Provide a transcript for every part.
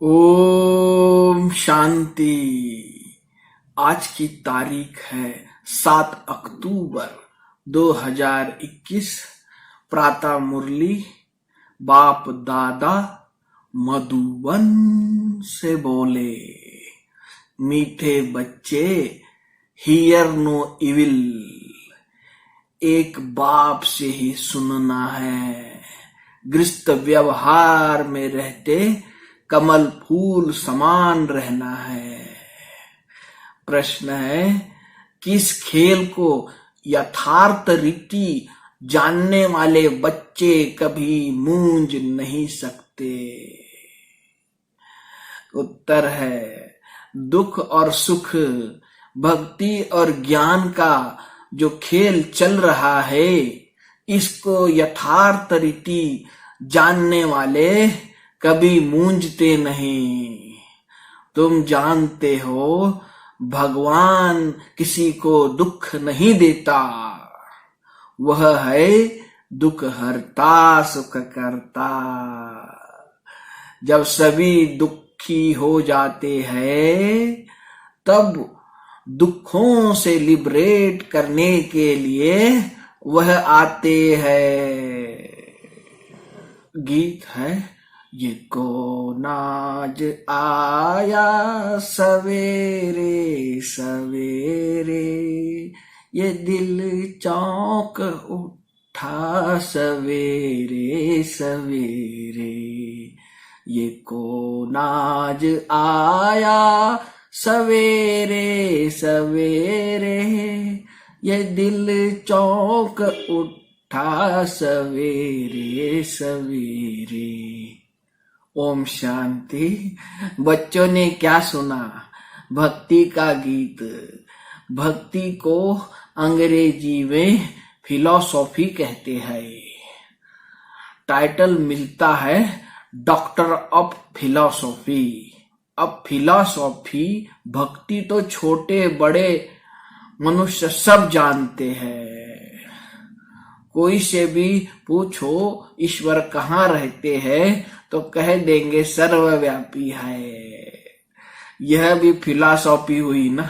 ओम शांति। आज की तारीख है 7 अक्टूबर 2021। प्रातः मुरली बाप दादा मधुबन से बोले, मीठे बच्चे हियर नो इविल, एक बाप से ही सुनना है। गृहस्थ व्यवहार में रहते कमल फूल समान रहना है। प्रश्न है, किस खेल को यथार्थ रीति जानने वाले बच्चे कभी मूंझ नहीं सकते? उत्तर है, दुख और सुख, भक्ति और ज्ञान का जो खेल चल रहा है, इसको यथार्थ रीति जानने वाले कभी मूंझते नहीं। तुम जानते हो, भगवान किसी को दुख नहीं देता, वह है दुख हरता सुख करता। जब सभी दुखी हो जाते हैं, तब दुखों से लिबरेट करने के लिए वह आते हैं। गीत है, ये कौन आज आया सवेरे सवेरे, ये दिल चौंक उठा सवेरे सवेरे। ये कौन आज आया सवेरे सवेरे, ये दिल चौंक उठा सवेरे सवेरे। ओम शांति। बच्चों ने क्या सुना? भक्ति का गीत। भक्ति को अंग्रेजी में फिलॉसफी कहते हैं। टाइटल मिलता है डॉक्टर ऑफ फिलॉसफी। अब फिलॉसफी, भक्ति तो छोटे बड़े मनुष्य सब जानते हैं। कोई से भी पूछो ईश्वर कहाँ रहते हैं तो कह देंगे सर्वव्यापी है। यह भी फिलॉसफी हुई ना।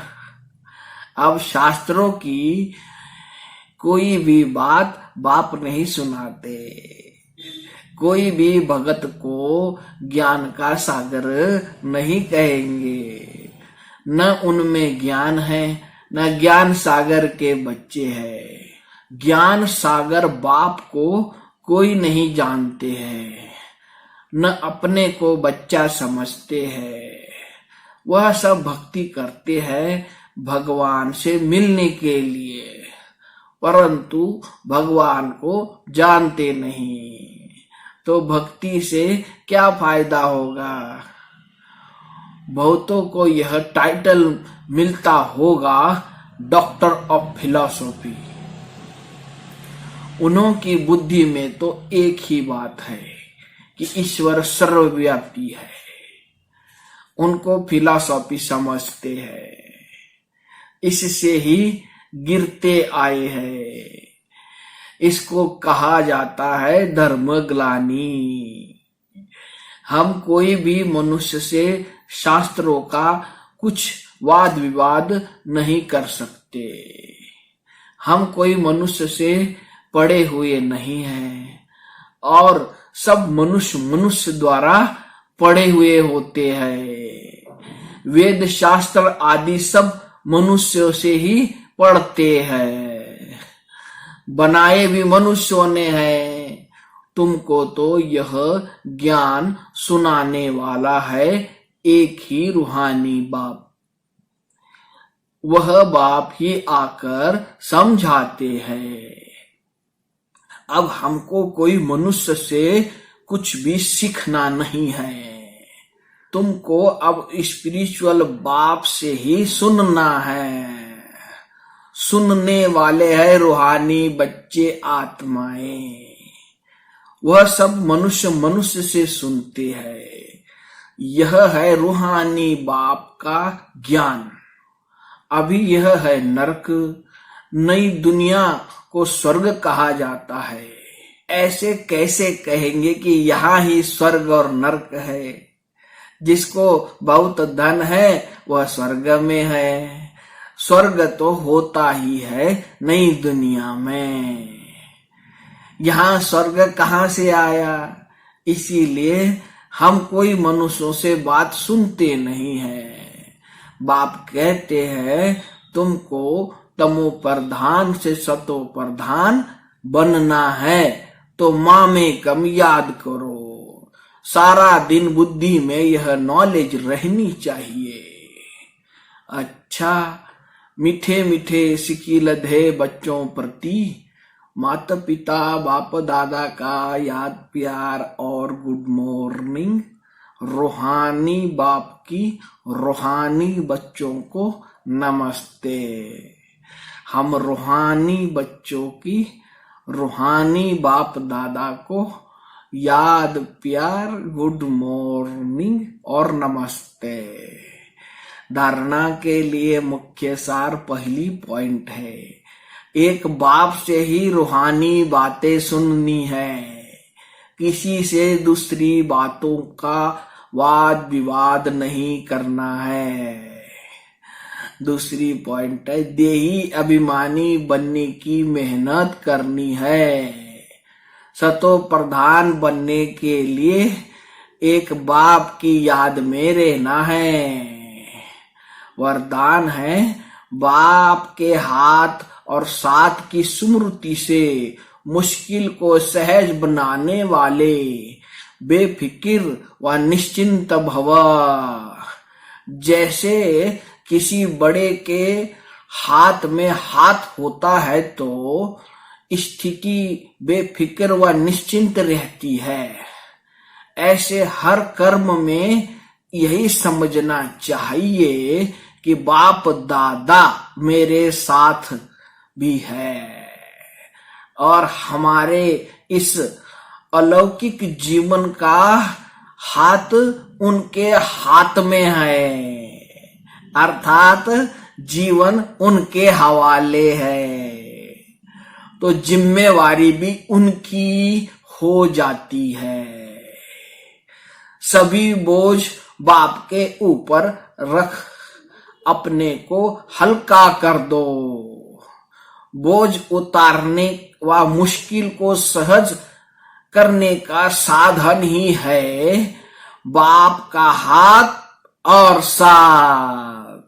अब शास्त्रों की कोई भी बात बाप नहीं सुनाते। कोई भी भगत को ज्ञान का सागर नहीं कहेंगे। न उनमें ज्ञान है, न ज्ञान सागर के बच्चे हैं। ज्ञान सागर बाप को कोई नहीं जानते हैं, न अपने को बच्चा समझते हैं। वह सब भक्ति करते हैं भगवान से मिलने के लिए, परंतु भगवान को जानते नहीं। तो भक्ति से क्या फायदा होगा? बहुतों को यह टाइटल मिलता होगा डॉक्टर ऑफ फिलॉसफी। उन्हों की बुद्धि में तो एक ही बात है कि ईश्वर सर्वव्यापी है। उनको फिलॉसफी समझते हैं, इससे ही गिरते आए हैं। इसको कहा जाता है धर्म ग्लानि। हम कोई भी मनुष्य से शास्त्रों का कुछ वाद विवाद नहीं कर सकते। हम कोई मनुष्य से पढ़े हुए नहीं हैं, और सब मनुष्य द्वारा पढ़े हुए होते हैं। वेद शास्त्र आदि सब मनुष्यों से ही पढ़ते हैं। बनाए भी मनुष्यों ने हैं। तुमको तो यह ज्ञान सुनाने वाला है एक ही रूहानी बाप। वह बाप ही आकर समझाते हैं। अब हमको कोई मनुष्य से कुछ भी सीखना नहीं है। तुमको अब स्पिरिचुअल बाप से ही सुनना है। सुनने वाले हैं रूहानी बच्चे, आत्माएं। वह सब मनुष्य से सुनते हैं। यह है रूहानी बाप का ज्ञान। अभी यह है नरक। नई दुनिया को स्वर्ग कहा जाता है। ऐसे कैसे कहेंगे कि यहाँ ही स्वर्ग और नरक है? जिसको बहुत धन है वह स्वर्ग में है। स्वर्ग तो होता ही है नई दुनिया में। यहाँ स्वर्ग कहाँ से आया? इसीलिए हम कोई मनुष्यों से बात सुनते नहीं है। बाप कहते हैं तुमको तमो प्रधान से सतो प्रधान बनना है तो माँ में कम याद करो। सारा दिन बुद्धि में यह नॉलेज रहनी चाहिए। अच्छा, मीठे मीठे सिकिल धे बच्चों प्रति माता पिता बाप दादा का याद प्यार और गुड मॉर्निंग। रूहानी बाप की रूहानी बच्चों को नमस्ते। हम रूहानी बच्चों की रूहानी बाप दादा को याद प्यार गुड मॉर्निंग और नमस्ते। धारणा के लिए मुख्य सार पहली पॉइंट है, एक बाप से ही रूहानी बातें सुननी है। किसी से दूसरी बातों का वाद विवाद नहीं करना है। दूसरी पॉइंट है, देही अभिमानी बनने की मेहनत करनी है। सतो प्रधान बनने के लिए एक बाप की याद में रहना है। वरदान है, बाप के हाथ और साथ की स्मृति से मुश्किल को सहज बनाने वाले बेफिकिर व निश्चिंत भव। जैसे किसी बड़े के हाथ में हाथ होता है तो स्थिति बेफिक्र व निश्चिंत रहती है। ऐसे हर कर्म में यही समझना चाहिए कि बाप दादा मेरे साथ भी है और हमारे इस अलौकिक जीवन का हाथ उनके हाथ में है, अर्थात जीवन उनके हवाले है। तो जिम्मेवारी भी उनकी हो जाती है। सभी बोझ बाप के ऊपर रख अपने को हल्का कर दो। बोझ उतारने व मुश्किल को सहज करने का साधन ही है बाप का हाथ और साथ।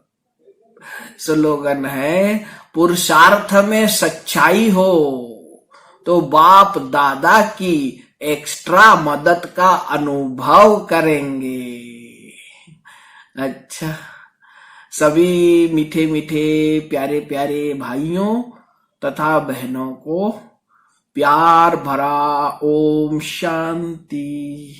स्लोगन है, पुरुषार्थ में सच्चाई हो तो बाप दादा की एक्स्ट्रा मदद का अनुभव करेंगे। अच्छा, सभी मीठे मीठे प्यारे प्यारे भाइयों तथा बहनों को प्यार भरा ओम शांति।